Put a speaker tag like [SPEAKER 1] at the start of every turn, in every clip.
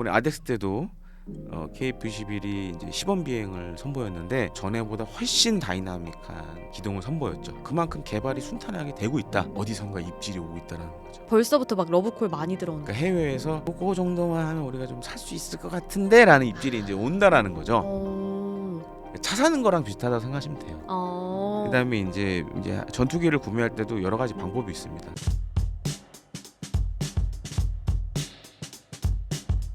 [SPEAKER 1] 이번에 아덱스 때도 KF-21이 이제 시범 비행을 선보였는데 전에보다 훨씬 다이나믹한 기동을 선보였죠. 그만큼 개발이 순탄하게 되고 있다. 어디선가 입질이 오고 있다는 거죠.
[SPEAKER 2] 벌써부터 막 러브콜 많이 들어오는.
[SPEAKER 1] 그러니까 해외에서 그 정도만 하면 우리가 좀 살 수 있을 것 같은데라는 입질이 이제 온다라는 거죠. 차 사는 거랑 비슷하다고 생각하시면 돼요. 그다음에 이제 전투기를 구매할 때도 여러 가지 방법이 있습니다.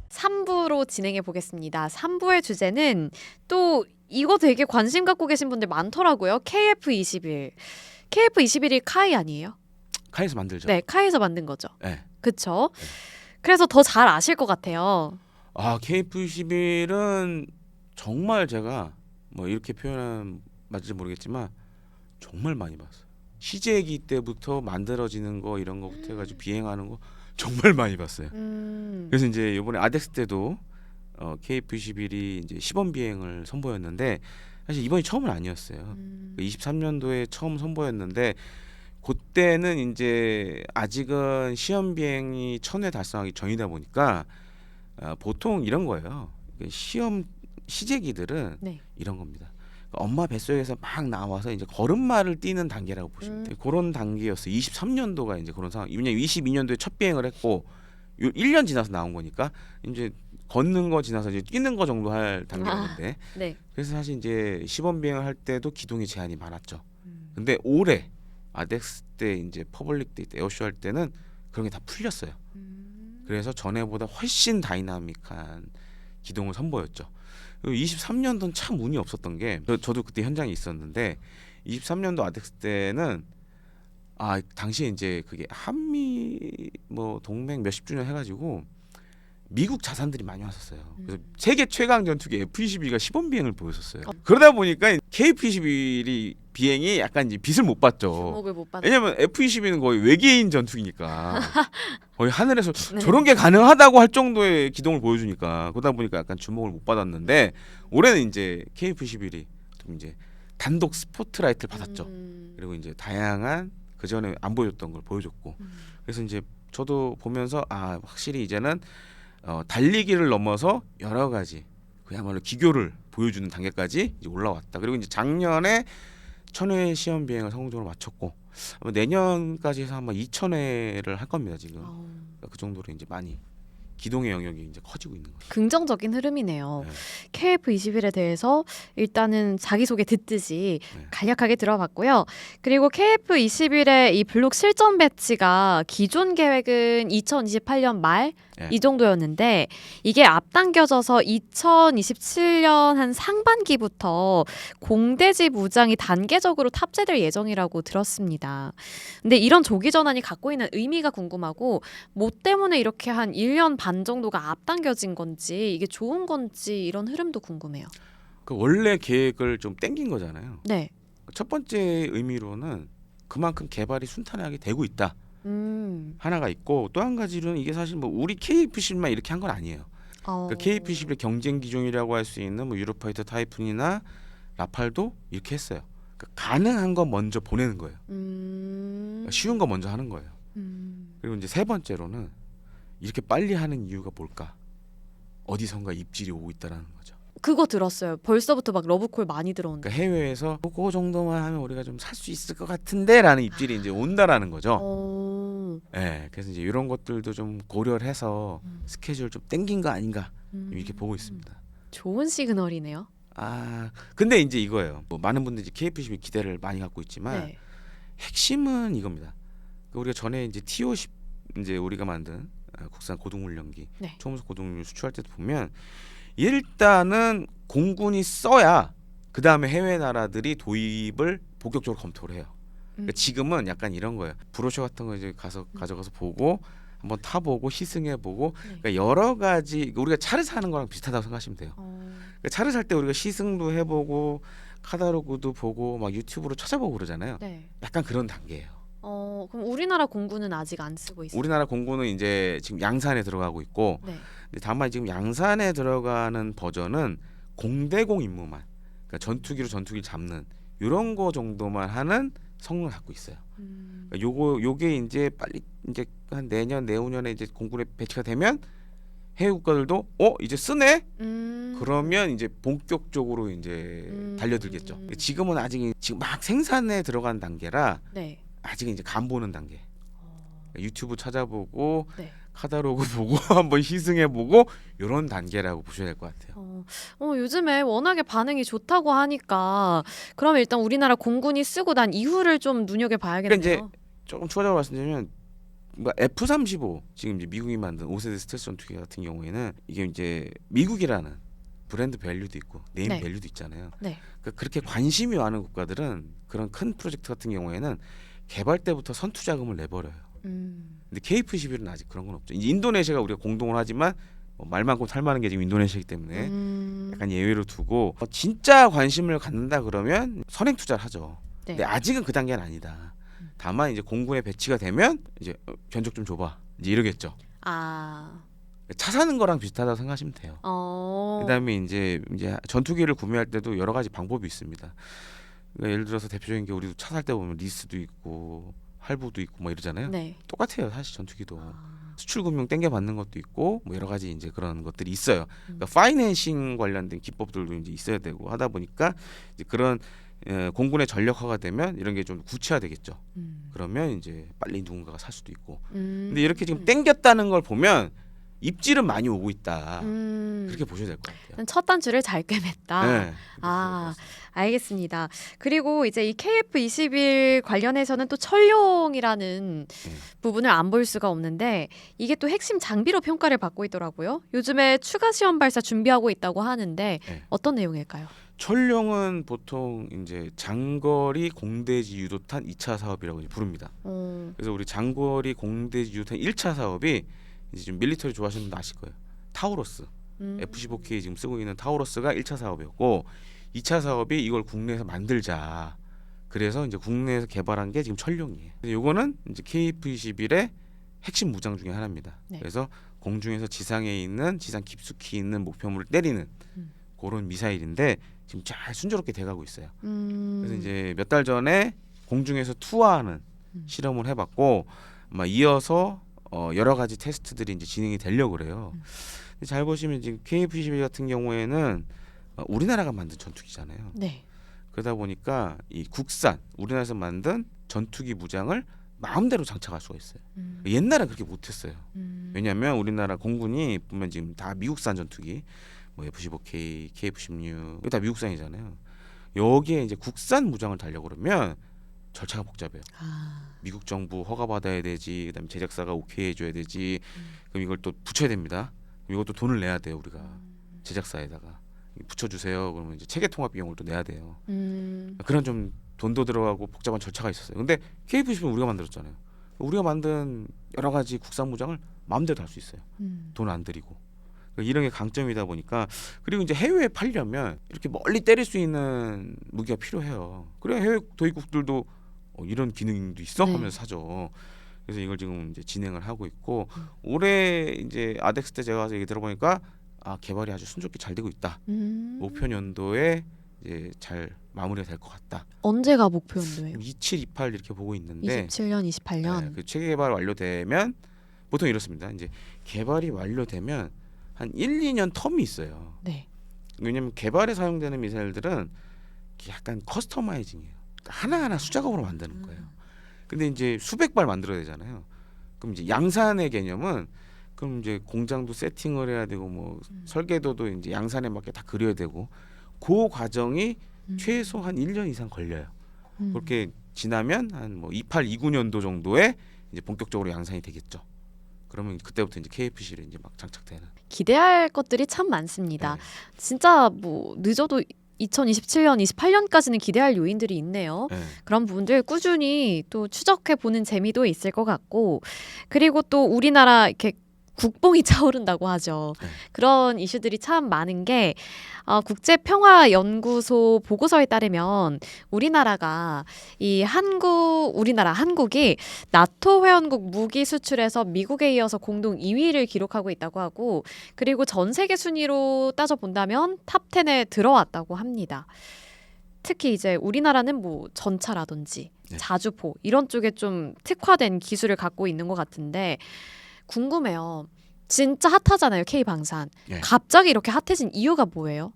[SPEAKER 2] 3부로 진행해 보겠습니다. 3부의 주제는 또 이거 되게 관심 갖고 계신 분들 많더라고요. KF-21. KF-21이 카이 아니에요?
[SPEAKER 1] 카이에서 만들죠.
[SPEAKER 2] 네, 카이에서 만든 거죠.
[SPEAKER 1] 네.
[SPEAKER 2] 그쵸? 그래서 더 잘 아실 것 같아요.
[SPEAKER 1] KF-21은 정말 제가 뭐 이렇게 표현하면 맞을지 모르겠지만 정말 많이 봤어요. 시제기 때부터 만들어지는 거 이런 거부터 해가지고 비행하는 거 정말 많이 봤어요. 그래서 이제 이번에 아덱스 때도 KF-21이 이제 시범 비행을 선보였는데 사실 이번이 처음은 아니었어요. 23년도에 처음 선보였는데 그때는 이제 아직은 시험 비행이 1000회 달성하기 전이다 보니까 보통 이런 거예요. 시험 시제기들은
[SPEAKER 2] 네.
[SPEAKER 1] 이런 겁니다. 엄마 뱃속에서 막 나와서 이제 걸음마를 뛰는 단계라고 보시면 돼요. 그런 단계였어요. 23년도가 이제 그런 상황. 왜냐면 22년도에 첫 비행을 했고 1년 지나서 나온 거니까 이제 걷는 거 지나서 이제 뛰는 거 정도 할 단계였는데.
[SPEAKER 2] 네.
[SPEAKER 1] 그래서 사실 이제 시범 비행을 할 때도 기동의 제한이 많았죠. 근데 올해 아덱스 때 이제 퍼블릭 데이 때 에어쇼 할 때는 그런 게 다 풀렸어요. 그래서 전에보다 훨씬 다이나믹한 기동을 선보였죠. 23년도는 참 운이 없었던 게 저도 그때 현장에 있었는데 23년도 아덱스 때는 당시에 이제 그게 한미 뭐 동맹 몇십 주년 해가지고 미국 자산들이 많이 왔었어요. 그래서 세계 최강 전투기 F-22가 시범 비행을 보였었어요. 그러다 보니까 KF-21이 비행이 약간 이제 빛을 못 봤죠.
[SPEAKER 2] 주목을 못 받았어요.
[SPEAKER 1] 왜냐면 F-22는 거의 외계인 전투기니까 거의 하늘에서
[SPEAKER 2] 네.
[SPEAKER 1] 저런 게 가능하다고 할 정도의 기동을 보여주니까 그러다 보니까 약간 주목을 못 받았는데 올해는 이제 KF-21이 좀 이제 단독 스포트라이트를 받았죠. 그리고 이제 다양한 그 전에 안 보여줬던 걸 보여줬고 그래서 이제 저도 보면서 확실히 이제는 달리기를 넘어서 여러 가지 그야말로 기교를 보여주는 단계까지 이제 올라왔다. 그리고 이제 작년에 1000회 시험 비행을 성공적으로 마쳤고 아마 내년까지 해서 아마 2000회를 할 겁니다 지금. 그러니까 그 정도로 이제 많이 기동의 영역이 이제 커지고 있는 거죠.
[SPEAKER 2] 긍정적인 흐름이네요.
[SPEAKER 1] 네.
[SPEAKER 2] KF-21에 대해서 일단은 자기소개 듣듯이
[SPEAKER 1] 네.
[SPEAKER 2] 간략하게 들어봤고요. 그리고 KF-21의 이 블록 실전 배치가 기존 계획은 2028년 말
[SPEAKER 1] 네.
[SPEAKER 2] 이 정도였는데 이게 앞당겨져서 2027년 한 상반기부터 공대지 무장이 단계적으로 탑재될 예정이라고 들었습니다. 근데 이런 조기 전환이 갖고 있는 의미가 궁금하고 뭐 때문에 이렇게 한 1년 반 정도가 앞당겨진 건지 이게 좋은 건지 이런 흐름도 궁금해요.
[SPEAKER 1] 그 원래 계획을 좀 땡긴 거잖아요.
[SPEAKER 2] 네.
[SPEAKER 1] 첫 번째 의미로는 그만큼 개발이 순탄하게 되고 있다. 하나가 있고 또 한 가지로는 이게 사실 뭐 우리 KF-21만 이렇게 한 건 아니에요. 그러니까 KF-21의 경쟁 기종이라고 할 수 있는 뭐 유로파이터 타이푼이나 라팔도 이렇게 했어요. 그러니까 가능한 거 먼저 보내는 거예요. 그러니까 쉬운 거 먼저 하는 거예요. 그리고 이제 세 번째로는 이렇게 빨리 하는 이유가 뭘까? 어디선가 입질이 오고 있다라는 거죠.
[SPEAKER 2] 그거 들었어요. 벌써부터 막 러브콜 많이 들어온다.
[SPEAKER 1] 그러니까 해외에서 그 정도만 하면 우리가 좀 살 수 있을 것 같은데라는 입질이 이제 온다라는 거죠. 네, 그래서 이제 이런 것들도 좀 고려를 해서 스케줄 좀 땡긴 거 아닌가 이렇게 보고 있습니다.
[SPEAKER 2] 좋은 시그널이네요.
[SPEAKER 1] 근데 이제 이거예요. 뭐 많은 분들이 KF-21 기대를 많이 갖고 있지만
[SPEAKER 2] 네.
[SPEAKER 1] 핵심은 이겁니다. 우리가 전에 이제 TO10 이제 우리가 만든 국산 고등훈련기,
[SPEAKER 2] 네.
[SPEAKER 1] 초음속 고등훈련 수출할 때도 보면 일단은 공군이 써야 그 다음에 해외 나라들이 도입을 본격적으로 검토를 해요. 그러니까 지금은 약간 이런 거예요. 브로셔 같은 거 이제 가져가서 보고 한번 타보고 시승해보고 그러니까 여러 가지 우리가 차를 사는 거랑 비슷하다고 생각하시면 돼요. 그러니까 차를 살 때 우리가 시승도 해보고 카탈로그도 보고 막 유튜브로 찾아보고 그러잖아요.
[SPEAKER 2] 네.
[SPEAKER 1] 약간 그런 단계예요.
[SPEAKER 2] 그럼 우리나라 공군은 아직 안 쓰고 있어요.
[SPEAKER 1] 우리나라 공군은 이제 지금 양산에 들어가고 있고
[SPEAKER 2] 네.
[SPEAKER 1] 근데 다만 지금 양산에 들어가는 버전은 공대공 임무만 그러니까 전투기로 전투기를 잡는 이런 거 정도만 하는 성능을 갖고 있어요. 그러니까 요게 이제 빨리 이제 한 내년 내후년에 이제 공군에 배치가 되면 해외 국가들도 이제 쓰네? 그러면 이제 본격적으로 이제 달려들겠죠. 지금은 아직 지금 막 생산에 들어간 단계라
[SPEAKER 2] 네.
[SPEAKER 1] 아직 이제 간 보는 단계. 유튜브 찾아보고
[SPEAKER 2] 네.
[SPEAKER 1] 카탈로그 보고 한번 시승해보고 이런 단계라고 보셔야 될 것 같아요.
[SPEAKER 2] 요즘에 워낙에 반응이 좋다고 하니까 그러면 일단 우리나라 공군이 쓰고 난 이후를 좀 눈여겨봐야겠네요.
[SPEAKER 1] 그러니까 이제 조금 추가적으로 말씀드리면 F-35 지금 이제 미국이 만든 5세대 스텔스 전투기 같은 경우에는 이게 이제 미국이라는 브랜드 밸류도 있고 네임
[SPEAKER 2] 네.
[SPEAKER 1] 밸류도 있잖아요.
[SPEAKER 2] 네.
[SPEAKER 1] 그러니까 그렇게 관심이 많은 국가들은 그런 큰 프로젝트 같은 경우에는 개발 때부터 선투 자금을 내버려요. 근데 KF-11은 아직 그런 건 없죠. 이제 인도네시아가 우리가 공동을 하지만 말 많고 탈 많은 게 지금 인도네시아이기 때문에 약간 예외로 두고 진짜 관심을 갖는다 그러면 선행 투자를 하죠.
[SPEAKER 2] 네.
[SPEAKER 1] 근데 아직은 그 단계는 아니다. 다만 이제 공군에 배치가 되면 이제 견적 좀 줘봐 이제 이러겠죠. 차 사는 거랑 비슷하다고 생각하시면 돼요. 그다음에 이제 전투기를 구매할 때도 여러 가지 방법이 있습니다. 그러니까 예를 들어서 대표적인 게 우리도 차 살 때 보면 리스도 있고 할부도 있고 뭐 이러잖아요.
[SPEAKER 2] 네.
[SPEAKER 1] 똑같아요 사실 전투기도. 수출 금융 땡겨 받는 것도 있고 뭐 여러 가지 이제 그런 것들이 있어요. 그러니까 파이낸싱 관련된 기법들도 이제 있어야 되고 하다 보니까 이제 그런 공군의 전력화가 되면 이런 게 좀 구체화되겠죠. 그러면 이제 빨리 누군가가 살 수도 있고. 근데 이렇게 지금 땡겼다는 걸 보면 입질은 많이 오고 있다. 그렇게 보셔야 될 것 같아요.
[SPEAKER 2] 첫 단추를 잘 꿰맸다.
[SPEAKER 1] 네,
[SPEAKER 2] 알겠습니다. 그리고 이제 이 KF-21 관련해서는 또 천룡이라는 부분을 안 볼 수가 없는데 이게 또 핵심 장비로 평가를 받고 있더라고요. 요즘에 추가 시험 발사 준비하고 있다고 하는데 어떤 내용일까요?
[SPEAKER 1] 천룡은 보통 이제 장거리 공대지 유도탄 2차 사업이라고 부릅니다. 그래서 우리 장거리 공대지 유도탄 1차 사업이 이제 좀 밀리터리 좋아하시는 분들 아실 거예요. 타우러스. F-15K 지금 쓰고 있는 타우러스가 1차 사업이었고 2차 사업이 이걸 국내에서 만들자. 그래서 이제 국내에서 개발한 게 지금 천룡이에요. 요거는 이제 KF-21의 핵심 무장 중에 하나입니다.
[SPEAKER 2] 네.
[SPEAKER 1] 그래서 공중에서 지상에 있는 지상 깊숙이 있는 목표물을 때리는 그런 미사일인데 지금 잘 순조롭게 돼가고 있어요. 그래서 이제 몇 달 전에 공중에서 투하하는 실험을 해봤고 아마 이어서 여러 가지 테스트들이 이제 진행이 되려고 그래요. 잘 보시면 지금 KF-21 같은 경우에는 우리나라가 만든 전투기잖아요.
[SPEAKER 2] 네.
[SPEAKER 1] 그러다 보니까 이 국산 우리나라에서 만든 전투기 무장을 마음대로 장착할 수가 있어요. 옛날엔 그렇게 못했어요. 왜냐하면 우리나라 공군이 보면 지금 다 미국산 전투기, 뭐 F-15K, KF-16 이거 다 미국산이잖아요. 여기에 이제 국산 무장을 달려고 그러면 절차가 복잡해요. 미국 정부 허가 받아야 되지, 그다음에 제작사가 오케이 해줘야 되지, 그럼 이걸 또 붙여야 됩니다. 이것도 돈을 내야 돼요 우리가 제작사에다가 붙여주세요. 그러면 이제 체계 통합 비용을 또 내야 돼요. 그런 좀 돈도 들어가고 복잡한 절차가 있었어요. 근데 KF-10은 우리가 만들었잖아요. 우리가 만든 여러 가지 국산 무장을 마음대로 할 수 있어요. 돈 안 들이고. 이런 게 강점이다 보니까. 그리고 이제 해외에 팔려면 이렇게 멀리 때릴 수 있는 무기가 필요해요. 그래야 해외 도입국들도 이런 기능도 있어 하면서 사죠. 그래서 이걸 지금 이제 진행을 하고 있고 올해 이제 아덱스 때 제가 가서 얘기 들어보니까 개발이 아주 순조롭게 잘 되고 있다. 목표 연도에 이제 잘 마무리가 될 것 같다.
[SPEAKER 2] 언제가 목표 연도예요?
[SPEAKER 1] 27, 28 이렇게 보고 있는데
[SPEAKER 2] 27년, 28년.
[SPEAKER 1] 네, 그 체계 개발 완료되면 보통 이렇습니다. 이제 개발이 완료되면 한 1, 2년 텀이 있어요.
[SPEAKER 2] 네.
[SPEAKER 1] 왜냐하면 개발에 사용되는 미사일들은 약간 커스터마이징이에요. 하나하나 수작업으로 만드는 거예요. 근데 이제 수백 발 만들어야 되잖아요. 그럼 이제 양산의 개념은 그럼 이제 공장도 세팅을 해야 되고 뭐 설계도도 이제 양산에 맞게 다 그려야 되고 그 과정이 최소 한 1년 이상 걸려요. 그렇게 지나면 한 뭐 28, 29년도 정도에 이제 본격적으로 양산이 되겠죠. 그러면 그때부터 이제 KF-10이 이제 막 장착되는.
[SPEAKER 2] 기대할 것들이 참 많습니다.
[SPEAKER 1] 네.
[SPEAKER 2] 진짜 뭐 늦어도 2027년, 28년까지는 기대할 요인들이 있네요.
[SPEAKER 1] 네.
[SPEAKER 2] 그런 부분들 꾸준히 또 추적해 보는 재미도 있을 것 같고, 그리고 또 우리나라 이렇게 국뽕이 차오른다고 하죠.
[SPEAKER 1] 네.
[SPEAKER 2] 그런 이슈들이 참 많은 게 국제평화연구소 보고서에 따르면 우리나라가 한국이 나토 회원국 무기 수출에서 미국에 이어서 공동 2위를 기록하고 있다고 하고, 그리고 전 세계 순위로 따져 본다면 탑 10에 들어왔다고 합니다. 특히 이제 우리나라는 뭐 전차라든지 자주포 이런 쪽에 좀 특화된 기술을 갖고 있는 것 같은데 궁금해요. 진짜 핫하잖아요, K 방산.
[SPEAKER 1] 예.
[SPEAKER 2] 갑자기 이렇게 핫해진 이유가 뭐예요?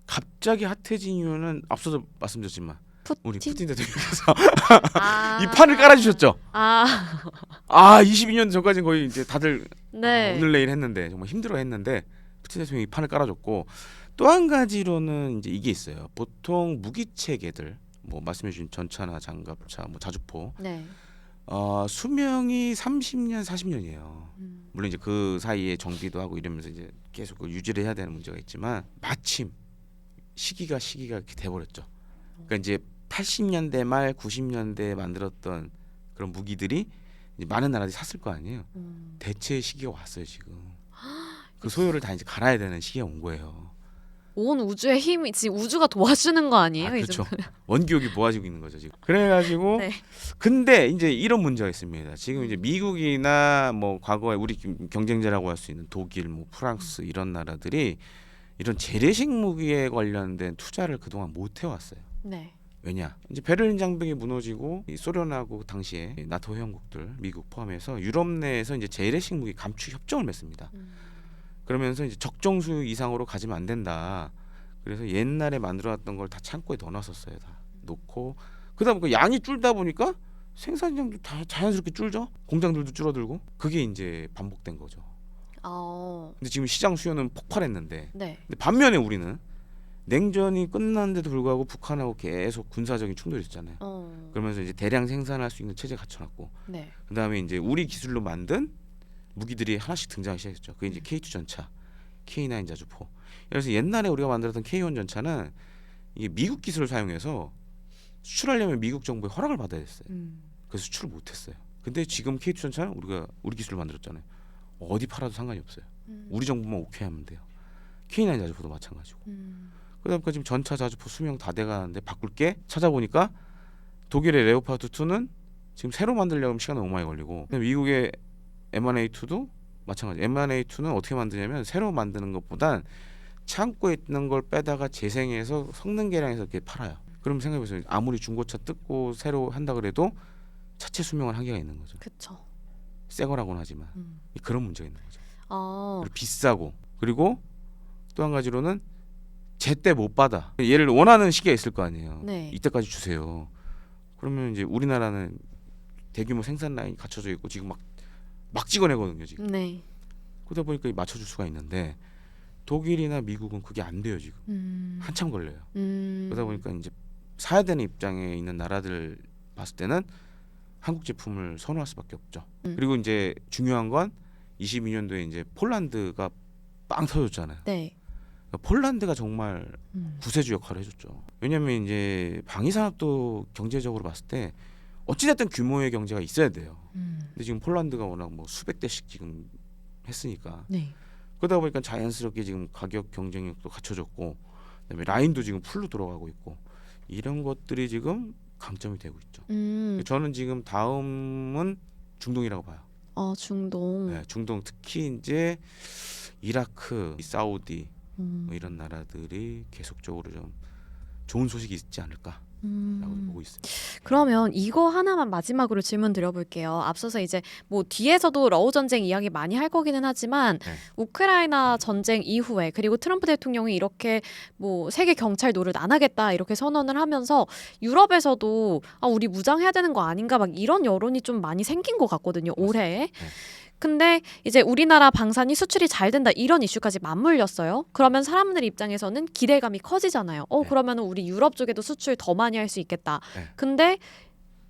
[SPEAKER 1] 갑자기 핫해진 이유는 앞서도 말씀드렸지만 우리 푸틴 대통령께서
[SPEAKER 2] 아.
[SPEAKER 1] 이 판을 깔아주셨죠.
[SPEAKER 2] 아,
[SPEAKER 1] 22년 전까지는 거의 이제 다들
[SPEAKER 2] 네.
[SPEAKER 1] 오늘 내일 했는데 정말 힘들어했는데 푸틴 대통령이 이 판을 깔아줬고 또 한 가지로는 이제 이게 있어요. 보통 무기 체계들 뭐 말씀해주신 전차나 장갑차, 뭐 자주포
[SPEAKER 2] 네.
[SPEAKER 1] 수명이 30년, 40년이에요.
[SPEAKER 2] 음.
[SPEAKER 1] 물론 이제 그 사이에 정비도 하고 이러면서 이제 계속 그걸 유지를 해야 되는 문제가 있지만 마침 시기가 이렇게 돼버렸죠. 그러니까 이제 80년대 말 90년대에 만들었던 그런 무기들이 이제 많은 나라들이 샀을 거 아니에요. 대체의 시기가 왔어요 지금. 그 소요를 다 이제 갈아야 되는 시기가 온 거예요.
[SPEAKER 2] 온 우주의 힘이 지금 우주가 도와주는 거 아니에요? 이
[SPEAKER 1] 그렇죠.
[SPEAKER 2] 정도면?
[SPEAKER 1] 원기욕이 모아지고 있는 거죠 지금. 그래가지고
[SPEAKER 2] 네.
[SPEAKER 1] 근데 이제 이런 문제가 있습니다. 지금 이제 미국이나 뭐 과거에 우리 경쟁자라고 할 수 있는 독일, 뭐 프랑스 이런 나라들이 이런 재래식 무기에 관련된 투자를 그동안 못 해왔어요.
[SPEAKER 2] 네.
[SPEAKER 1] 왜냐? 이제 베를린 장벽이 무너지고 이 소련하고 당시에 나토 회원국들, 미국 포함해서 유럽 내에서 이제 재래식 무기 감축 협정을 맺습니다. 그러면서 이제 적정 수요 이상으로 가지면 안 된다. 그래서 옛날에 만들어놨던 걸 다 창고에 넣어놨었어요. 다 놓고 그다음 그 양이 줄다 보니까 생산량도 다 자연스럽게 줄죠. 공장들도 줄어들고 그게 이제 반복된 거죠. 근데 지금 시장 수요는 폭발했는데
[SPEAKER 2] 네.
[SPEAKER 1] 근데 반면에 우리는 냉전이 끝났는데도 불구하고 북한하고 계속 군사적인 충돌이 있었잖아요. 그러면서 이제 대량 생산할 수 있는 체제 갖춰놨고
[SPEAKER 2] 네.
[SPEAKER 1] 그다음에 이제 우리 기술로 만든 무기들이 하나씩 등장하기 시작했죠. 그게 이제 K2 전차, K9 자주포. 그래서 옛날에 우리가 만들었던 K1 전차는 이게 미국 기술을 사용해서 수출하려면 미국 정부의 허락을 받아야 됐어요. 그래서 수출을 못했어요. 근데 지금 K2 전차는 우리 기술로 만들었잖아요. 어디 팔아도 상관이 없어요. 우리 정부만 오케이 하면 돼요. K9 자주포도 마찬가지고. 그다음에 지금 전차 자주포 수명 다 돼가는데 바꿀 게 찾아보니까 독일의 레오파드 2는 지금 새로 만들려면 시간이 너무 많이 걸리고 미국의 M1A2도 마찬가지. M1A2는 어떻게 만드냐면 새로 만드는 것보단 창고에 있는 걸 빼다가 재생해서 성능 개량해서 이렇게 팔아요. 그럼 생각해보세요. 아무리 중고차 뜯고 새로 한다 그래도 차체 수명은 한계가 있는 거죠.
[SPEAKER 2] 그렇죠.
[SPEAKER 1] 새 거라고는 하지만 그런 문제가 있는 거죠. 그리고 비싸고 그리고 또 한 가지로는 제때 못 받아. 얘를 원하는 시기가 있을 거 아니에요.
[SPEAKER 2] 네.
[SPEAKER 1] 이때까지 주세요. 그러면 이제 우리나라는 대규모 생산 라인이 갖춰져 있고 지금 막 찍어내거든요 지금.
[SPEAKER 2] 네.
[SPEAKER 1] 그러다 보니까 맞춰줄 수가 있는데 독일이나 미국은 그게 안 돼요 지금. 한참 걸려요. 그러다 보니까 이제 사야 되는 입장에 있는 나라들 봤을 때는 한국 제품을 선호할 수밖에 없죠. 그리고 이제 중요한 건 22년도에 이제 폴란드가 빵 터졌잖아요.
[SPEAKER 2] 네.
[SPEAKER 1] 폴란드가 정말 구세주 역할을 해줬죠. 왜냐하면 이제 방위 산업도 경제적으로 봤을 때 어찌됐든 규모의 경제가 있어야 돼요. 근데 지금 폴란드가 워낙 뭐 수백 대씩 지금 했으니까
[SPEAKER 2] 네.
[SPEAKER 1] 그러다 보니까 자연스럽게 지금 가격 경쟁력도 갖춰졌고 그다음에 라인도 지금 풀로 들어가고 있고 이런 것들이 지금 강점이 되고 있죠. 저는 지금 다음은 중동이라고 봐요.
[SPEAKER 2] 중동.
[SPEAKER 1] 네, 중동 특히 이제 이라크, 사우디 뭐 이런 나라들이 계속적으로 좀 좋은 소식이 있지 않을까라고 보고 있습니다.
[SPEAKER 2] 그러면 이거 하나만 마지막으로 질문 드려볼게요. 앞서서 이제 뭐 뒤에서도 러우 전쟁 이야기 많이 할 거기는 하지만
[SPEAKER 1] 네.
[SPEAKER 2] 우크라이나 전쟁 이후에 그리고 트럼프 대통령이 이렇게 뭐 세계 경찰 노릇 안 하겠다 이렇게 선언을 하면서 유럽에서도 우리 무장해야 되는 거 아닌가 막 이런 여론이 좀 많이 생긴 것 같거든요. 올해에.
[SPEAKER 1] 네.
[SPEAKER 2] 근데 이제 우리나라 방산이 수출이 잘 된다 이런 이슈까지 맞물렸어요. 그러면 사람들 입장에서는 기대감이 커지잖아요.
[SPEAKER 1] 네.
[SPEAKER 2] 그러면 우리 유럽 쪽에도 수출 더 많이 할 수 있겠다.
[SPEAKER 1] 네.
[SPEAKER 2] 근데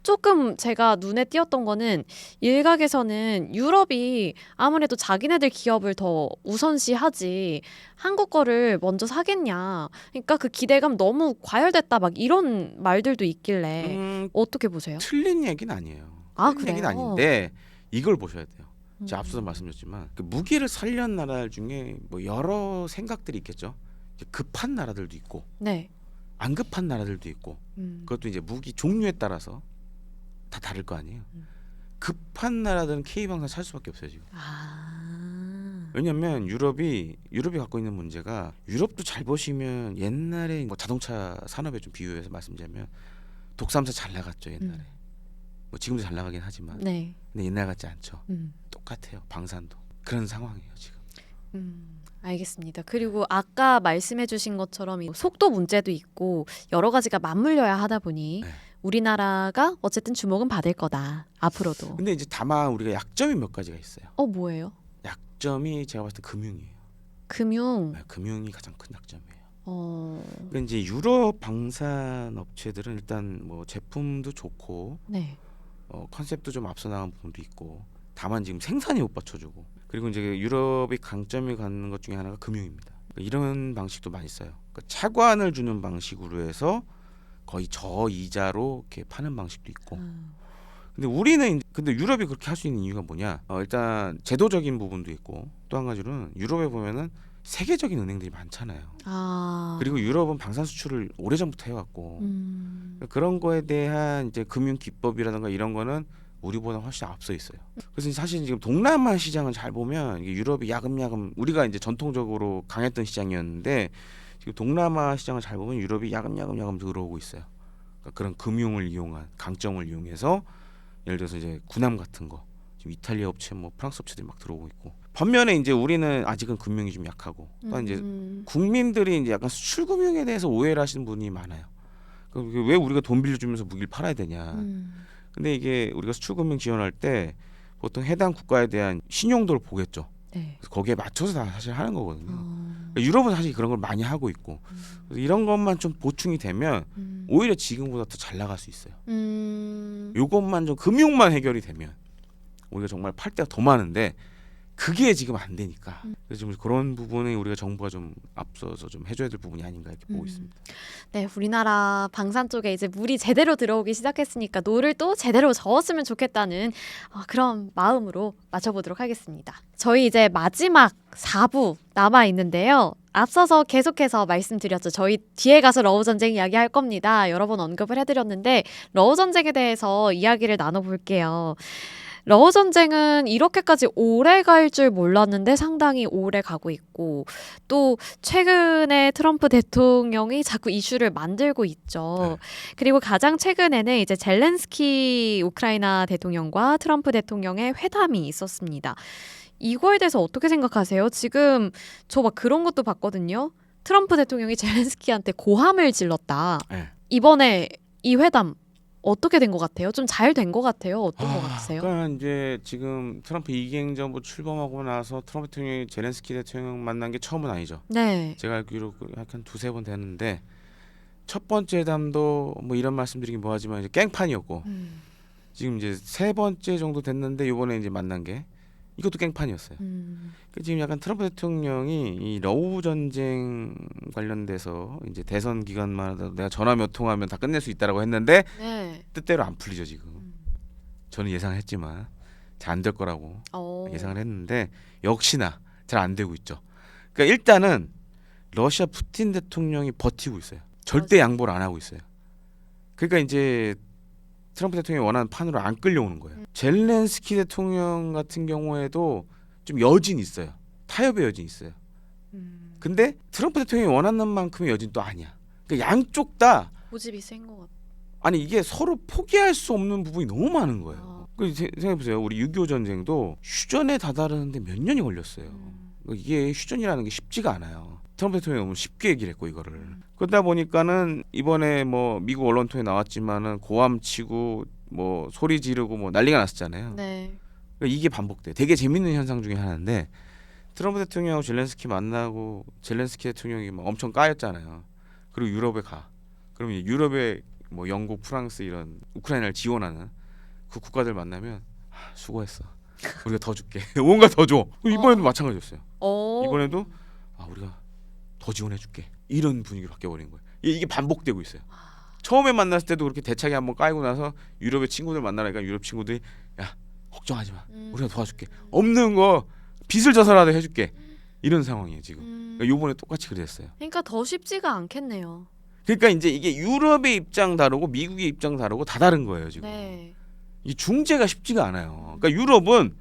[SPEAKER 2] 조금 제가 눈에 띄었던 거는 일각에서는 유럽이 아무래도 자기네들 기업을 더 우선시하지 한국 거를 먼저 사겠냐. 그러니까 그 기대감 너무 과열됐다 막 이런 말들도 있길래 어떻게 보세요?
[SPEAKER 1] 틀린 얘기는 아니에요. 틀린
[SPEAKER 2] 그래요?
[SPEAKER 1] 얘기는 아닌데 이걸 보셔야 돼요. 제가
[SPEAKER 2] 음.
[SPEAKER 1] 앞서도 말씀드렸지만 그 무기를 살려는 나라 중에 뭐 여러 생각들이 있겠죠. 이제 급한 나라들도 있고
[SPEAKER 2] 네.
[SPEAKER 1] 안 급한 나라들도 있고 그것도 이제 무기 종류에 따라서 다 다를 거 아니에요. 급한 나라들은 K방산 살 수밖에 없어요 지금. 왜냐하면 유럽이 갖고 있는 문제가 유럽도 잘 보시면 옛날에 뭐 자동차 산업에 좀 비유해서 말씀드리면 독삼사 잘 나갔죠 옛날에. 뭐 지금도 잘 나가긴 하지만
[SPEAKER 2] 네.
[SPEAKER 1] 근데 옛날 같지 않죠. 똑같아요 방산도. 그런 상황이에요 지금.
[SPEAKER 2] 알겠습니다. 그리고 아까 말씀해주신 것처럼 이 속도 문제도 있고 여러 가지가 맞물려야 하다 보니
[SPEAKER 1] 네.
[SPEAKER 2] 우리나라가 어쨌든 주목은 받을 거다 앞으로도.
[SPEAKER 1] 근데 이제 다만 우리가 약점이 몇 가지가 있어요.
[SPEAKER 2] 뭐예요?
[SPEAKER 1] 약점이 제가 봤을 때 금융이에요.
[SPEAKER 2] 금융.
[SPEAKER 1] 네, 금융이 가장 큰 약점이에요.
[SPEAKER 2] 어,
[SPEAKER 1] 그러니까 이제 유럽 방산 업체들은 일단 뭐 제품도 좋고
[SPEAKER 2] 네.
[SPEAKER 1] 컨셉도 좀 앞서 나간 부분도 있고, 다만 지금 생산이 못 받쳐주고, 그리고 이제 유럽이 강점이 갖는 것 중에 하나가 금융입니다. 그러니까 이런 방식도 많이 써요. 그러니까 차관을 주는 방식으로 해서 거의 저이자로 이렇게 파는 방식도 있고. 근데 우리는 근데 유럽이 그렇게 할 수 있는 이유가 뭐냐? 일단 제도적인 부분도 있고, 또 한 가지로는 유럽에 보면은 세계적인 은행들이 많잖아요. 그리고 유럽은 방산 수출을 오래전부터 해왔고, 그런 거에 대한 이제 금융 기법이라든가 이런 거는 우리보다 훨씬 앞서 있어요. 그래서 사실 지금 동남아 시장은 잘 보면 이게 유럽이 야금야금, 우리가 이제 전통적으로 강했던 시장이었는데 지금 동남아 시장을 잘 보면 유럽이 야금야금 들어오고 있어요. 그러니까 그런 금융을 이용한 강점을 이용해서 예를 들어서 이제 군함 같은 거, 지금 이탈리아 업체, 뭐 프랑스 업체들이 막 들어오고 있고. 반면에 이제 우리는 아직은 금융이 좀 약하고, 또 이제 국민들이 이제 약간 수출 금융에 대해서 오해를 하시는 분이 많아요. 왜 우리가 돈 빌려주면서 무기를 팔아야 되냐. 근데 이게 우리가 수출 금융 지원할 때 보통 해당 국가에 대한 신용도를 보겠죠.
[SPEAKER 2] 네.
[SPEAKER 1] 그래서 거기에 맞춰서 다 사실 하는 거거든요. 그러니까 유럽은 사실 그런 걸 많이 하고 있고, 그래서 이런 것만 좀 보충이 되면 오히려 지금보다 더 잘 나갈 수 있어요. 요것만 좀 금융만 해결이 되면 우리가 정말 팔 때가 더 많은데 그게 지금 안 되니까. 그래서 지금 그런 부분에 우리가 정부가 좀 앞서서 좀 해줘야 될 부분이 아닌가 이렇게 보고 있습니다.
[SPEAKER 2] 네, 우리나라 방산 쪽에 이제 물이 제대로 들어오기 시작했으니까 노를 또 제대로 저었으면 좋겠다는 그런 마음으로 맞춰보도록 하겠습니다. 저희 이제 마지막 4부 남아 있는데요. 앞서서 계속해서 말씀드렸죠. 저희 뒤에 가서 러우 전쟁 이야기 할 겁니다. 여러 번 언급을 해드렸는데 러우 전쟁에 대해서 이야기를 나눠볼게요. 러우 전쟁은 이렇게까지 오래 갈 줄 몰랐는데 상당히 오래 가고 있고, 또 최근에 트럼프 대통령이 자꾸 이슈를 만들고 있죠.
[SPEAKER 1] 네.
[SPEAKER 2] 그리고 가장 최근에는 이제 젤렌스키 우크라이나 대통령과 트럼프 대통령의 회담이 있었습니다. 이거에 대해서 어떻게 생각하세요? 지금 저 막 그런 것도 봤거든요. 트럼프 대통령이 젤렌스키한테 고함을 질렀다.
[SPEAKER 1] 네.
[SPEAKER 2] 이번에 이 회담 어떻게 된 것 같아요? 좀 잘 된 것 같아요? 어떤 것 같으세요?
[SPEAKER 1] 그러니까 이제 지금 트럼프 2기 행정부 출범하고 나서 트럼프 대통령이 젤렌스키 대통령 만난 게 처음은 아니죠.
[SPEAKER 2] 네.
[SPEAKER 1] 제가 알기로 한 두세 번 됐는데, 첫 번째 회담도 뭐 이런 말씀드리긴 뭐하지만 이제 깽판이었고, 지금 이제 세 번째 정도 됐는데 이번에 이제 만난 게 이것도 깽판이었어요. 지금 약간 트럼프 대통령이 이 러우 전쟁 관련돼서 이제 대선 기간마다 내가 전화 몇 통하면 다 끝낼 수 있다라고 했는데
[SPEAKER 2] 네.
[SPEAKER 1] 뜻대로 안 풀리죠 지금. 저는 예상했지만 잘 안 될 거라고 예상을 했는데 역시나 잘 안 되고 있죠. 그러니까 일단은 러시아 푸틴 대통령이 버티고 있어요. 절대 양보를 안 하고 있어요. 그러니까 이제 트럼프 대통령이 원하는 판으로 안 끌려오는 거예요. 젤렌스키 대통령 같은 경우에도 좀 여진이 있어요. 타협의 여진이 있어요. 근데 트럼프 대통령이 원하는 만큼의 여진 또 아니야. 그러니까 양쪽 다
[SPEAKER 2] 고집이 센 것 같아요.
[SPEAKER 1] 아니 이게 서로 포기할 수 없는 부분이 너무 많은 거예요. 생각해보세요. 우리 6.25 전쟁도 휴전에 다다르는데 몇 년이 걸렸어요. 이게 휴전이라는 게 쉽지가 않아요. 트럼프 대통령이 너무 쉽게 얘기를 했고 이거를. 그러다 보니까는 이번에 뭐 미국 언론 통해 나왔지만은 고함 치고 뭐 소리 지르고 뭐 난리가 났었잖아요.
[SPEAKER 2] 네.
[SPEAKER 1] 그러니까 이게 반복돼. 되게 재밌는 현상 중에 하나인데, 트럼프 대통령하고 젤렌스키 만나고 젤렌스키 대통령이 막 엄청 까였잖아요. 그리고 유럽에 가. 그러면 유럽에 뭐 영국, 프랑스 이런 우크라이나를 지원하는 그 국가들 만나면 수고했어. 우리가 더 줄게. 뭔가 더 줘. 이번에도 마찬가지였어요. 이번에도 우리가 더 지원해줄게. 이런 분위기로 바뀌어버린 거예요. 이게 반복되고 있어요. 처음에 만났을 때도 그렇게 대차게 한번 까이고 나서 유럽의 친구들 만나니까 유럽 친구들이 야 걱정하지 마. 우리가 도와줄게. 없는 거 빚을 져서라도 해줄게. 이런 상황이에요 지금. 그러니까 이번에 똑같이 그랬어요.
[SPEAKER 2] 그러니까 더 쉽지가 않겠네요.
[SPEAKER 1] 그러니까 이제 이게 유럽의 입장 다르고 미국의 입장 다르고 다 다른 거예요 지금.
[SPEAKER 2] 네.
[SPEAKER 1] 이 중재가 쉽지가 않아요. 그러니까 유럽은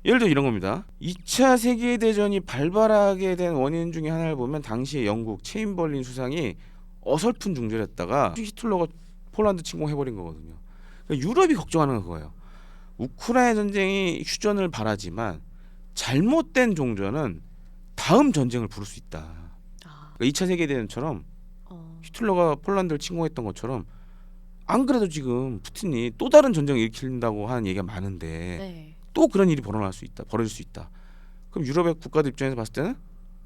[SPEAKER 1] 예를 들어 이런 겁니다. 2차 세계대전이 발발하게 된 원인 중에 하나를 보면 당시에 영국 체인벌린 수상이 어설픈 중재를 했다가 히틀러가 폴란드 침공해버린 거거든요. 그러니까 유럽이 걱정하는 거예요. 우크라이나 전쟁이 휴전을 바라지만 잘못된 종전은 다음 전쟁을 부를 수 있다.
[SPEAKER 2] 아,
[SPEAKER 1] 그러니까 2차 세계대전처럼
[SPEAKER 2] 어,
[SPEAKER 1] 히틀러가 폴란드를 침공했던 것처럼 안 그래도 지금 푸틴이 또 다른 전쟁을 일으킨다고 하는 얘기가 많은데
[SPEAKER 2] 네.
[SPEAKER 1] 또 그런 일이 벌어질 수 있다. 그럼 유럽의 국가들 입장에서 봤을 때는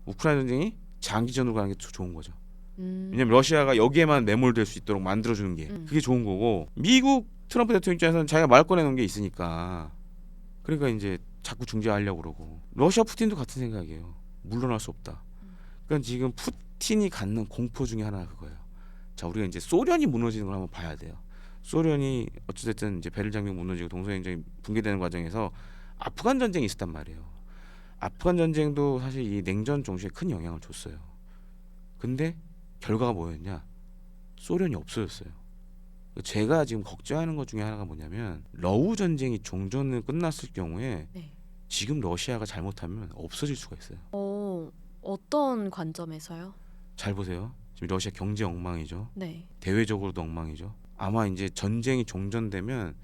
[SPEAKER 1] 우크라이나 전쟁이 장기전으로 가는 게 더 좋은 거죠. 왜냐면 러시아가 여기에만 매몰될 수 있도록 만들어주는 게 그게 좋은 거고, 미국 트럼프 대통령 입장에서는 자기가 말 꺼내놓은 게 있으니까 그러니까 이제 자꾸 중재하려고 그러고, 러시아 푸틴도 같은 생각이에요. 물러날 수 없다. 그러니까 지금 푸틴이 갖는 공포 중에 하나가 그거예요. 자, 우리가 이제 소련이 무너지는 걸 한번 봐야 돼요. 소련이 어찌됐든 이제 베를린 장벽 무너지고 동서행정이 붕괴되는 과정에서 아프간 전쟁이 있었단 말이에요. 아프간 전쟁도 사실 이 냉전 종식에 큰 영향을 줬어요. 근데 결과가 뭐였냐? 소련이 없어졌어요. 제가 지금 걱정하는 것 중에 하나가 뭐냐면, 러우 전쟁이 종전을 끝났을 경우에
[SPEAKER 2] 네.
[SPEAKER 1] 지금 러시아가 잘못하면 없어질 수가 있어요.
[SPEAKER 2] 어떤 관점에서요?
[SPEAKER 1] 잘 보세요. 지금 러시아 경제 엉망이죠.
[SPEAKER 2] 네.
[SPEAKER 1] 대외적으로도 엉망이죠. 아마 이제 전쟁이 종전되면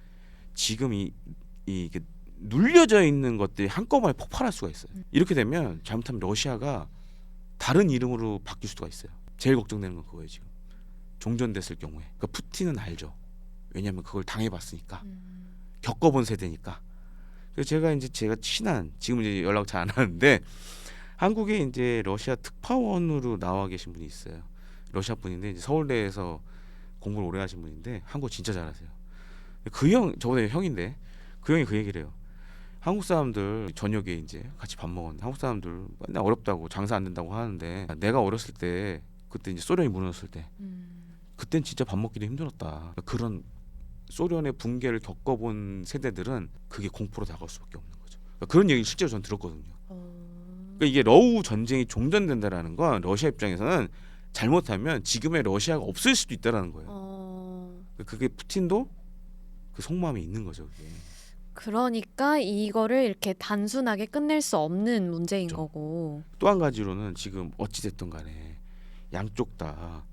[SPEAKER 1] 지금 이게 눌려져 있는 것들이 한꺼번에 폭발할 수가 있어요. 이렇게 되면 잘못하면 러시아가 다른 이름으로 바뀔 수가 있어요. 제일 걱정되는 건 그거예요. 지금 종전됐을 경우에. 그러니까 푸틴은 알죠. 왜냐하면 그걸 당해봤으니까, 겪어본 세대니까. 그래서 제가 친한, 지금 이제 연락 잘 안 하는데, 한국에 이제 러시아 특파원으로 나와 계신 분이 있어요. 러시아 분인데 이제 서울대에서 공부를 오래 하신 분인데 한국어 진짜 잘하세요. 그 형, 저보다 형인데 그 형이 그 얘기를 해요. 한국 사람들 저녁에 이제 같이 밥 먹었는데 한국 사람들 맨날 어렵다고 장사 안 된다고 하는데, 내가 어렸을 때 그때 이제 소련이 무너졌을 때 그땐 진짜 밥 먹기도 힘들었다. 그런 소련의 붕괴를 겪어본 세대들은 그게 공포로 다가올 수밖에 없는 거죠. 그런 얘기를 실제로 전 들었거든요. 그러니까 이게 러우 전쟁이 종전된다라는 건 러시아 입장에서는 잘못하면 지금의 러시아가 없을 수도 있다라는 거예요. 그게 푸틴도 그 속마음이 있는 거죠. 그게.
[SPEAKER 2] 그러니까 이거를 이렇게 단순하게 끝낼 수 없는 문제인
[SPEAKER 1] 그렇죠.
[SPEAKER 2] 거고.
[SPEAKER 1] 또 한 가지로는 지금 어찌 됐든 간에 양쪽 다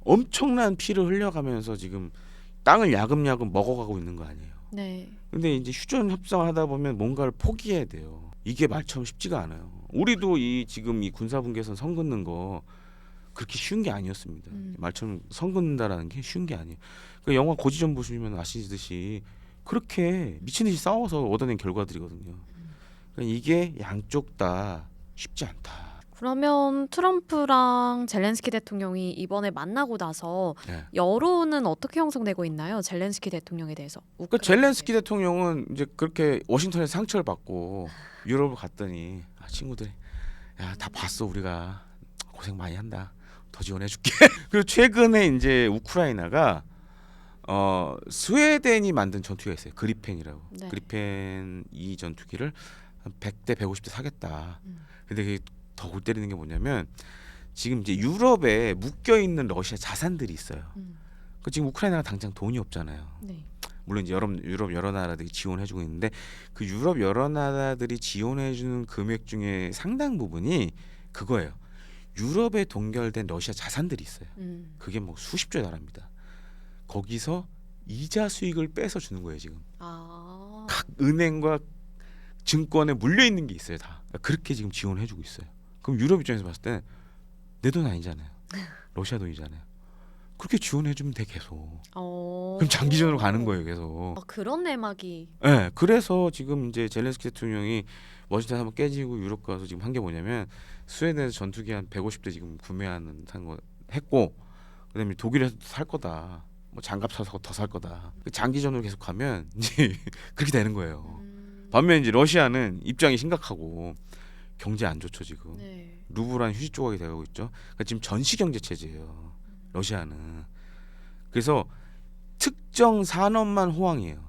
[SPEAKER 1] 엄청난 피를 흘려가면서 지금 땅을 야금야금 먹어가고 있는 거 아니에요.
[SPEAKER 2] 네.
[SPEAKER 1] 근데 이제 휴전 협상을 하다 보면 뭔가를 포기해야 돼요. 이게 말처럼 쉽지가 않아요. 우리도 이 지금 이 군사분계선 선 긋는 거 그렇게 쉬운 게 아니었습니다. 말처럼 선 긋는다라는 게 쉬운 게 아니에요. 그 영화 고지전 보시면 아시듯이 그렇게 미친 듯이 싸워서 얻어낸 결과들이거든요. 그러니까 이게 양쪽 다 쉽지 않다.
[SPEAKER 2] 그러면 트럼프랑 젤렌스키 대통령이 이번에 만나고 나서
[SPEAKER 1] 네.
[SPEAKER 2] 여론은 어떻게 형성되고 있나요? 젤렌스키 대통령에 대해서.
[SPEAKER 1] 그러니까 젤렌스키 대통령은 이제 그렇게 워싱턴에서 상처를 받고 유럽을 갔더니, 친구들이 야, 다 봤어, 우리가 고생 많이 한다, 더 지원해줄게. 그리고 최근에 이제 우크라이나가 스웨덴이 만든 전투기가 있어요. 그리펜이라고.
[SPEAKER 2] 네.
[SPEAKER 1] 그리펜 이 전투기를 한 100대 150대 사겠다. 근데 그게 더 골 때리는 게 뭐냐면, 지금 이제 유럽에 묶여 있는 러시아 자산들이 있어요. 그 지금 우크라이나가 당장 돈이 없잖아요.
[SPEAKER 2] 네.
[SPEAKER 1] 물론 이제 유럽 여러 나라들이 지원해주고 있는데, 그 유럽 여러 나라들이 지원해주는 금액 중에 상당 부분이 그거예요. 유럽에 동결된 러시아 자산들이 있어요. 그게 뭐 수십조에 달합니다. 거기서 이자 수익을 빼서 주는 거예요. 지금
[SPEAKER 2] 아.
[SPEAKER 1] 각 은행과 증권에 물려 있는 게 있어요. 다 그렇게 지금 지원해주고 있어요. 그럼 유럽 입장에서 봤을 때 내 돈 아니잖아요. 러시아 돈이잖아요. 그렇게 지원해주면 돼 계속. 그럼 장기전으로 가는 거예요, 계속.
[SPEAKER 2] 그런 내막이.
[SPEAKER 1] 네, 그래서 지금 이제 젤렌스키 대통령이 워싱턴 한번 깨지고 유럽 가서 지금 한 게 뭐냐면, 스웨덴에서 전투기 한 150대 지금 구매하는 거 했고, 그다음에 독일에서 살 거다. 뭐 장갑 사서 더 살 거다. 장기전으로 계속 가면 이제 그렇게 되는 거예요. 반면 이제 러시아는 입장이 심각하고 경제 안 좋죠 지금.
[SPEAKER 2] 네.
[SPEAKER 1] 루블한 휴지 조각이 되고 있죠. 그러니까 지금 전시 경제 체제예요. 러시아는. 그래서 특정 산업만 호황이에요.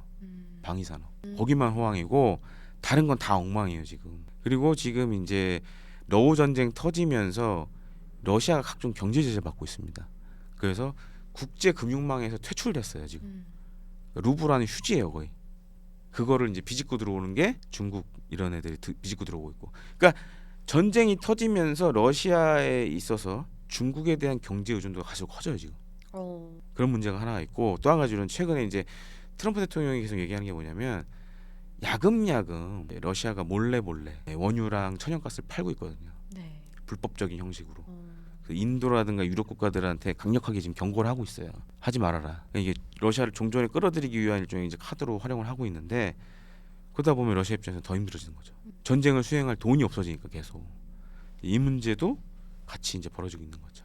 [SPEAKER 1] 방위 산업. 거기만 호황이고 다른 건 다 엉망이에요 지금. 그리고 지금 이제 러우 전쟁 터지면서 러시아가 각종 경제 제재 받고 있습니다. 그래서 국제 금융망에서 퇴출됐어요 지금. 루블하는 휴지예요 거의. 그거를 이제 비집고 들어오는 게 중국 이런 애들이 비집고 들어오고 있고. 그러니까 전쟁이 터지면서 러시아에 있어서 중국에 대한 경제 의존도가 계속 커져요 지금. 그런 문제가 하나가 있고, 또 한 가지는 최근에 이제 트럼프 대통령이 계속 얘기하는 게 뭐냐면, 야금야금 러시아가 몰래 원유랑 천연가스를 팔고 있거든요.
[SPEAKER 2] 네.
[SPEAKER 1] 불법적인 형식으로. 그 인도라든가 유럽 국가들한테 강력하게 지금 경고를 하고 있어요. 하지 말아라. 이게 러시아를 종전에 끌어들이기 위한 일종의 이제 카드로 활용을 하고 있는데 그러다 보면 러시아 입장에서 더 힘들어지는 거죠. 전쟁을 수행할 돈이 없어지니까 계속 이 문제도 같이 이제 벌어지고 있는 거죠.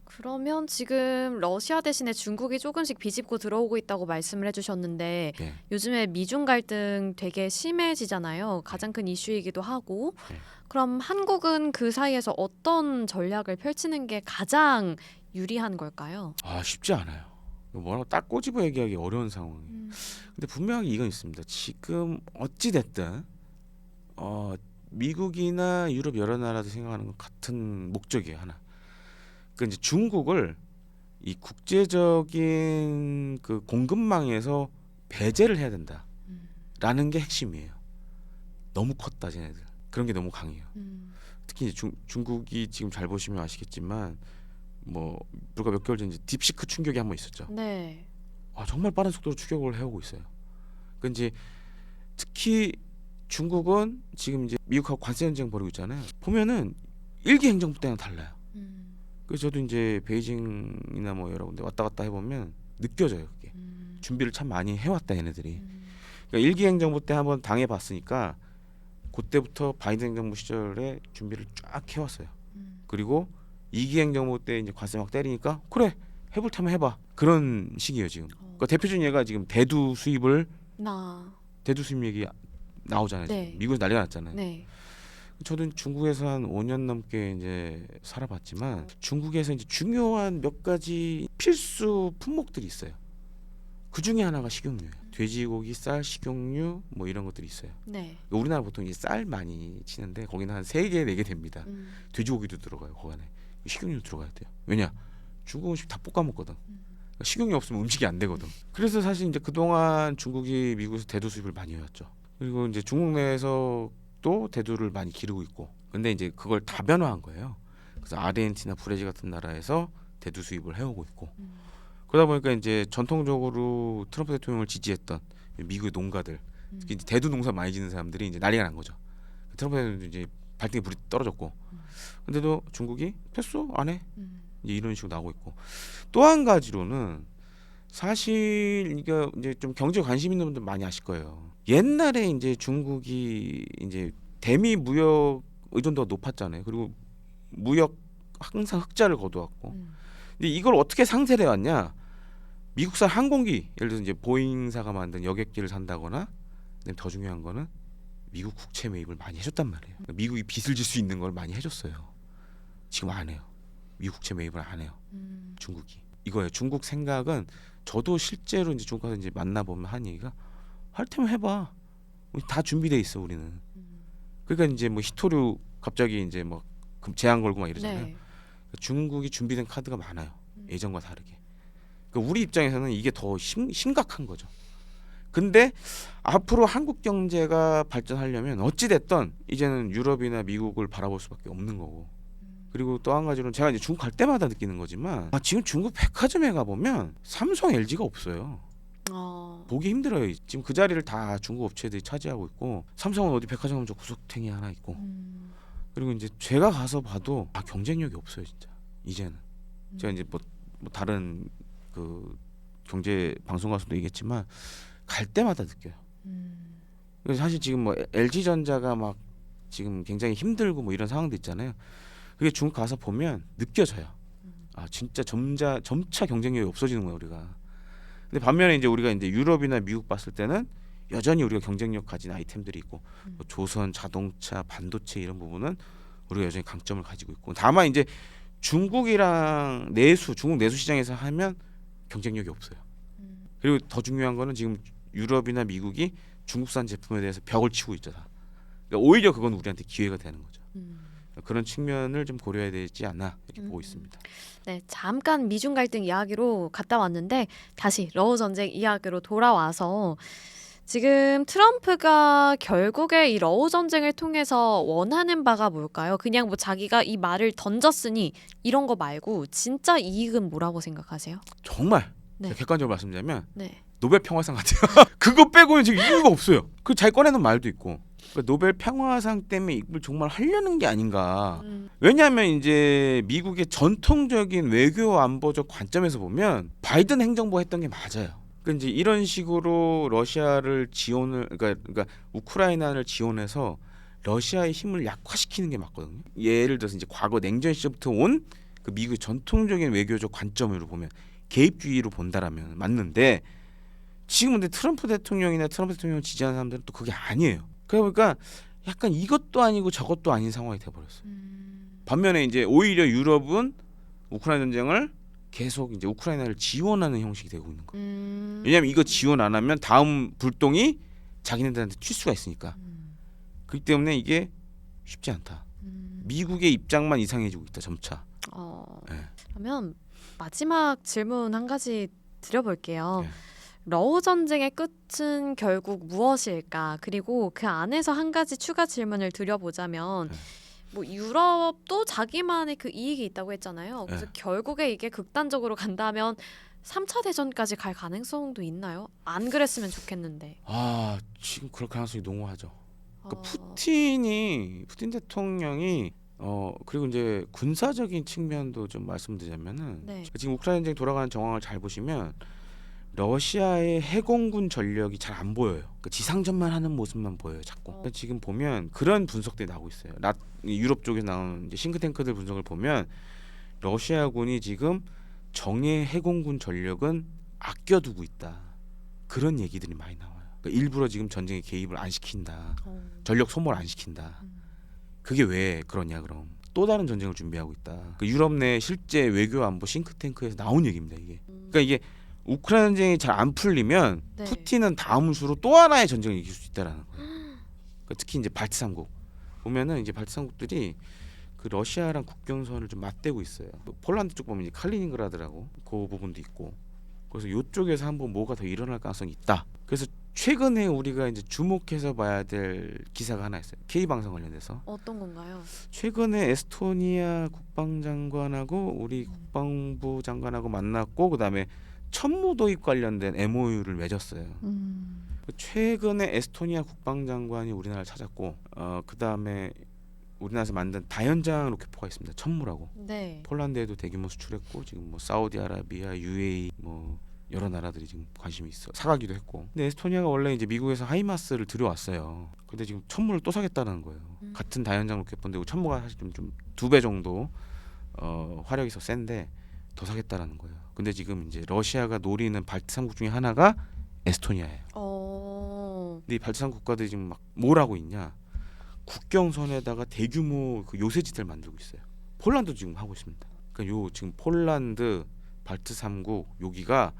[SPEAKER 2] 그러면 지금 러시아 대신에 중국이 조금씩 비집고 들어오고 있다고 말씀을 해주셨는데
[SPEAKER 1] 네.
[SPEAKER 2] 요즘에 미중 갈등 되게 심해지잖아요. 가장 큰 이슈이기도 하고
[SPEAKER 1] 네.
[SPEAKER 2] 그럼 한국은 그 사이에서 어떤 전략을 펼치는 게 가장 유리한 걸까요?
[SPEAKER 1] 아 쉽지 않아요. 뭐라고 딱 꼬집어 얘기하기 어려운 상황이에요. 근데 분명히 이건 있습니다. 지금 어찌 됐든 미국이나 유럽 여러 나라도 생각하는 건 같은 목적이에요. 하나. 그 이제 중국을 이 국제적인 그 공급망에서 배제를 해야 된다라는 게 핵심이에요. 너무 컸다 쟤네들. 그런 게 너무 강해요. 특히 이제 중국이 지금 잘 보시면 아시겠지만 뭐 불과 몇 개월 전 이제 딥시크 충격이 한 번 있었죠.
[SPEAKER 2] 네.
[SPEAKER 1] 정말 빠른 속도로 추격을 해오고 있어요. 그 이제 특히 중국은 지금 이제 미국하고 관세 전쟁 벌이고 있잖아요. 보면은 일기 행정부 때랑 달라요. 그래서 저도 이제 베이징이나 뭐 여러 군데 왔다 갔다 해보면 느껴져요. 그게 준비를 참 많이 해왔다 얘네들이. 그러니까 일기 행정부 때 한번 당해봤으니까 그때부터 바이든 행정부 시절에 준비를 쫙 해왔어요. 그리고 이기 행정부 때 이제 관세 막 때리니까 그래 해볼 테면 해봐 그런 시기예요 지금. 그러니까 대표적인 예가 지금 대두 수입 얘기 나오잖아요.
[SPEAKER 2] 네.
[SPEAKER 1] 지금. 미국에서 난리가 났잖아요.
[SPEAKER 2] 네.
[SPEAKER 1] 저도 중국에서 한 5년 넘게 이제 살아봤지만 중국에서 이제 중요한 몇 가지 필수 품목들이 있어요. 그 중에 하나가 식용유예요. 돼지고기, 쌀, 식용유 뭐 이런 것들이 있어요.
[SPEAKER 2] 네.
[SPEAKER 1] 우리나라 보통 이제 쌀 많이 치는데 거기는 한 3개, 4개 됩니다. 돼지고기도 들어가요. 거기 안에. 식용유도 들어가야 돼요. 왜냐? 중국 음식 다 볶아 먹거든. 그러니까 식용유 없으면 음식이 안 되거든. 그래서 사실 이제 그동안 중국이 미국에서 대두 수입을 많이 해왔죠. 그리고 이제 중국 내에서 또 대두를 많이 기르고 있고. 근데 이제 그걸 다변화한 거예요. 그래서 아르헨티나, 브라질 같은 나라에서 대두 수입을 해오고 있고. 그러다 보니까 이제 전통적으로 트럼프 대통령을 지지했던 미국의 농가들, 특히 이제 대두 농사 많이 짓는 사람들이 이제 난리가 난 거죠. 트럼프 대통령도 이제 발등에 불이 떨어졌고. 근데도 중국이 됐어 안 해. 이제 이런 식으로 나오고 있고. 또 한 가지로는 사실 이게 이제 좀 경제 관심 있는 분들 많이 아실 거예요. 옛날에 이제 중국이 이제 대미 무역 의존도가 높았잖아요. 그리고 무역 항상 흑자를 거두었고. 근데 이걸 어떻게 상쇄해 왔냐? 미국산 항공기, 예를 들어서 이제 보잉사가 만든 여객기를 산다거나, 그다음에 더 중요한 거는 미국 국채 매입을 많이 해줬단 말이에요. 미국이 빚을 질 수 있는 걸 많이 해줬어요. 지금 안 해요. 미국 국채 매입을 안 해요. 중국이. 이거예요. 중국 생각은 저도 실제로 이제 중국 가서 이제 만나보면 한 얘기가 할 테면 해봐. 다 준비돼 있어 우리는. 그러니까 이제 뭐 히토류 갑자기 이제 뭐 제한 걸고 막 이러잖아요.
[SPEAKER 2] 네.
[SPEAKER 1] 중국이 준비된 카드가 많아요. 예전과 다르게. 그러니까 우리 입장에서는 이게 더 심각한 거죠. 근데 앞으로 한국 경제가 발전하려면 어찌 됐든 이제는 유럽이나 미국을 바라볼 수밖에 없는 거고. 그리고 또 한 가지로는 제가 이제 중국 갈 때마다 느끼는 거지만 지금 중국 백화점에 가 보면 삼성, LG가 없어요. 보기 힘들어요. 지금 그 자리를 다 중국 업체들이 차지하고 있고 삼성은 어디 백화점 가면 저 구석탱이 하나 있고. 그리고 이제 제가 가서 봐도 경쟁력이 없어요 진짜 이제는. 제가 이제 뭐 다른 그 경제 방송 가서도 얘기했지만 갈 때마다 느껴요. 그래서 사실 지금 뭐 LG전자가 막 지금 굉장히 힘들고 뭐 이런 상황도 있잖아요. 그게 중국 가서 보면 느껴져요. 진짜 점차 경쟁력이 없어지는 거예요 우리가. 근데 반면에 이제 우리가 이제 유럽이나 미국 봤을 때는 여전히 우리가 경쟁력 가진 아이템들이 있고 뭐 조선, 자동차, 반도체 이런 부분은 우리가 여전히 강점을 가지고 있고. 다만 이제 중국이랑 중국 내수 시장에서 하면 경쟁력이 없어요. 그리고 더 중요한 거는 지금 유럽이나 미국이 중국산 제품에 대해서 벽을 치고 있죠. 그러니까 오히려 그건 우리한테 기회가 되는 거죠. 그런 측면을 좀 고려해야 되지 않나 이렇게 보고 있습니다.
[SPEAKER 2] 네, 잠깐 미중 갈등 이야기로 갔다 왔는데 다시 러우 전쟁 이야기로 돌아와서 지금 트럼프가 결국에 이 러우 전쟁을 통해서 원하는 바가 뭘까요? 그냥 뭐 자기가 이 말을 던졌으니 이런 거 말고 진짜 이익은 뭐라고 생각하세요?
[SPEAKER 1] 정말
[SPEAKER 2] 네.
[SPEAKER 1] 객관적으로 말씀드리면
[SPEAKER 2] 네.
[SPEAKER 1] 노벨 평화상 같아요. 그거 빼고는 지금 이유가 없어요. 그 잘 꺼내는 말도 있고. 그러니까 노벨 평화상 때문에 이걸 정말 하려는 게 아닌가. 왜냐하면 이제 미국의 전통적인 외교 안보적 관점에서 보면 바이든 행정부가 했던 게 맞아요. 그러니까 이제 이런 식으로 러시아를 지원을 그러니까 우크라이나를 지원해서 러시아의 힘을 약화시키는 게 맞거든요. 예를 들어서 이제 과거 냉전 시절부터 온 그 미국의 전통적인 외교적 관점으로 보면 개입주의로 본다라면 맞는데 지금 근데 트럼프 대통령이나 트럼프 대통령을 지지하는 사람들은 또 그게 아니에요. 그러니까 약간 이것도 아니고 저것도 아닌 상황이 돼버렸어요. 반면에 이제 오히려 유럽은 우크라이나 전쟁을 계속 이제 우크라이나를 지원하는 형식이 되고 있는 거예요. 왜냐하면 이거 지원 안 하면 다음 불똥이 자기네들한테 튈 수가 있으니까. 그렇기 때문에 이게 쉽지 않다. 미국의 입장만 이상해지고 있다 점차. 네.
[SPEAKER 2] 그러면 마지막 질문 한 가지 드려볼게요.
[SPEAKER 1] 네.
[SPEAKER 2] 러우 전쟁의 끝은 결국 무엇일까? 그리고 그 안에서 한 가지 추가 질문을 드려보자면
[SPEAKER 1] 네.
[SPEAKER 2] 뭐 유럽도 자기만의 그 이익이 있다고 했잖아요. 그래서
[SPEAKER 1] 네.
[SPEAKER 2] 결국에 이게 극단적으로 간다면 3차 대전까지 갈 가능성도 있나요? 안 그랬으면 좋겠는데.
[SPEAKER 1] 아 지금 그럴 가능성이 농후하죠. 그
[SPEAKER 2] 어,
[SPEAKER 1] 푸틴 대통령이 그리고 이제 군사적인 측면도 좀 말씀드리자면은
[SPEAKER 2] 네.
[SPEAKER 1] 지금 우크라이나 전쟁 돌아가는 정황을 잘 보시면 러시아의 해공군 전력이 잘 안 보여요. 그 지상전만 하는 모습만 보여요. 자꾸. 그러니까 지금 보면 그런 분석들이 나오고 있어요. 유럽 쪽에서 나오는 이제 싱크탱크들 분석을 보면 러시아군이 지금 정예 해공군 전력은 아껴두고 있다. 그런 얘기들이 많이 나와요. 그러니까 일부러 지금 전쟁에 개입을 안 시킨다. 전력 소모를 안 시킨다. 그게 왜 그러냐 그럼. 또 다른 전쟁을 준비하고 있다. 그 유럽 내 실제 외교 안보 싱크탱크에서 나온 얘기입니다. 이게. 그러니까 이게 우크라이나 전쟁이 잘 안 풀리면
[SPEAKER 2] 네.
[SPEAKER 1] 푸틴은 다음 수로 또 하나의 전쟁을 이길 수 있다라는 거예요. 그러니까 특히 이제 발트 삼국 보면은 이제 발트 삼국들이 그 러시아랑 국경선을 좀 맞대고 있어요. 뭐 폴란드 쪽 보면 이제 칼리닝그라드라고 그 부분도 있고. 그래서 이쪽에서 한번 뭐가 더 일어날 가능성이 있다. 그래서 최근에 우리가 이제 주목해서 봐야 될 기사가 하나 있어요. K 방송 관련돼서.
[SPEAKER 2] 어떤 건가요?
[SPEAKER 1] 최근에 에스토니아 국방장관하고 우리 국방부 장관하고 만났고 그다음에 천무 도입 관련된 MOU를 맺었어요. 최근에 에스토니아 국방장관이 우리나라를 찾았고 그다음에 우리나라에서 만든 다연장 로켓포가 있습니다. 천무라고.
[SPEAKER 2] 네.
[SPEAKER 1] 폴란드에도 대규모 수출했고 지금 뭐 사우디아라비아, UAE 뭐 여러 나라들이 지금 관심이 있어 사가기도 했고. 근데 에스토니아가 원래 이제 미국에서 하이마스를 들여왔어요. 근데 지금 천무를 또 사겠다는 거예요. 같은 다연장 로켓포인데 천무가 사실 좀 2배 정도 화력이 더 센데 더 사겠다라는 거예요. 근데 지금 이제 러시아가 노리는 발트 3국 중에 하나가 에스토니아예요. 근데 이 발트 3 국가들이 지금 막 뭘 하고 있냐? 국경선에다가 대규모 그 요새지대를 만들고 있어요. 폴란드도 지금 하고 있습니다. 그러니까 요 지금 폴란드, 발트 3국 여기가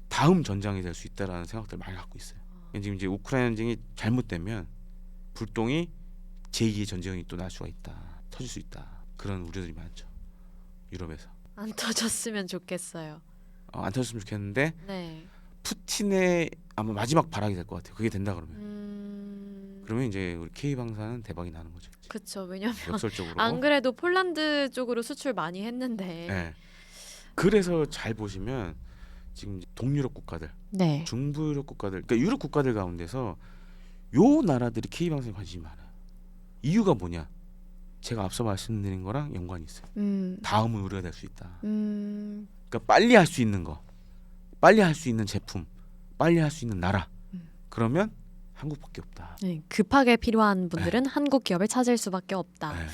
[SPEAKER 1] 다음 전장이 될 수 있다라는 생각들을 많이 갖고 있어요. 지금 이제 우크라이나 전쟁이 잘못되면 불똥이 제2의 전쟁이 또 날 수가 있다. 터질 수 있다. 그런 우려들이 많죠. 유럽에서.
[SPEAKER 2] 안 터졌으면 좋겠어요.
[SPEAKER 1] 안 터졌으면 좋겠는데
[SPEAKER 2] 네.
[SPEAKER 1] 푸틴의 아마 마지막 발악이 될 것 같아요. 그게 된다 그러면. 그러면 이제 우리 K 방사는 대박이 나는 거죠.
[SPEAKER 2] 그렇죠. 왜냐면
[SPEAKER 1] 역설적으로.
[SPEAKER 2] 안 그래도 폴란드 쪽으로 수출 많이 했는데.
[SPEAKER 1] 네. 그래서 잘 보시면 지금 동유럽 국가들,
[SPEAKER 2] 네.
[SPEAKER 1] 중부 유럽 국가들, 그러니까 유럽 국가들 가운데서 요 나라들이 K 방사에 관심이 많아요. 이유가 뭐냐? 제가 앞서 말씀드린 거랑 연관이 있어요. 다음은 우리가 될 수 있다. 그러니까 빨리 할 수 있는 거, 빨리 할 수 있는 제품, 빨리 할 수 있는 나라. 그러면 한국밖에 없다.
[SPEAKER 2] 네, 급하게 필요한 분들은 한국 기업을 찾을 수밖에 없다.
[SPEAKER 1] 네.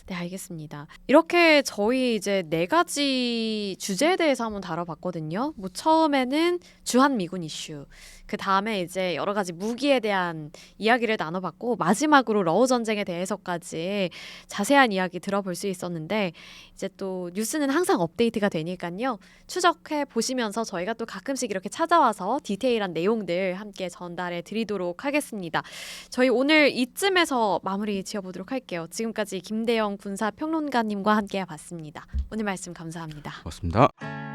[SPEAKER 2] 네, 알겠습니다. 이렇게 저희 이제 4가지 주제에 대해서 한번 다뤄봤거든요. 뭐 처음에는 주한 미군 이슈, 그 다음에 이제 여러 가지 무기에 대한 이야기를 나눠봤고 마지막으로 러우 전쟁에 대해서까지 자세한 이야기 들어볼 수 있었는데 이제 또 뉴스는 항상 업데이트가 되니까요. 추적해 보시면서 저희가 또 가끔씩 이렇게 찾아와서 디테일한 내용들 함께 전달해 드리도록 하겠습니다. 저희 오늘 이쯤에서 마무리 지어보도록 할게요. 지금까지 김대영 군사평론가님과 함께 봤습니다. 오늘 말씀 감사합니다.
[SPEAKER 1] 고맙습니다.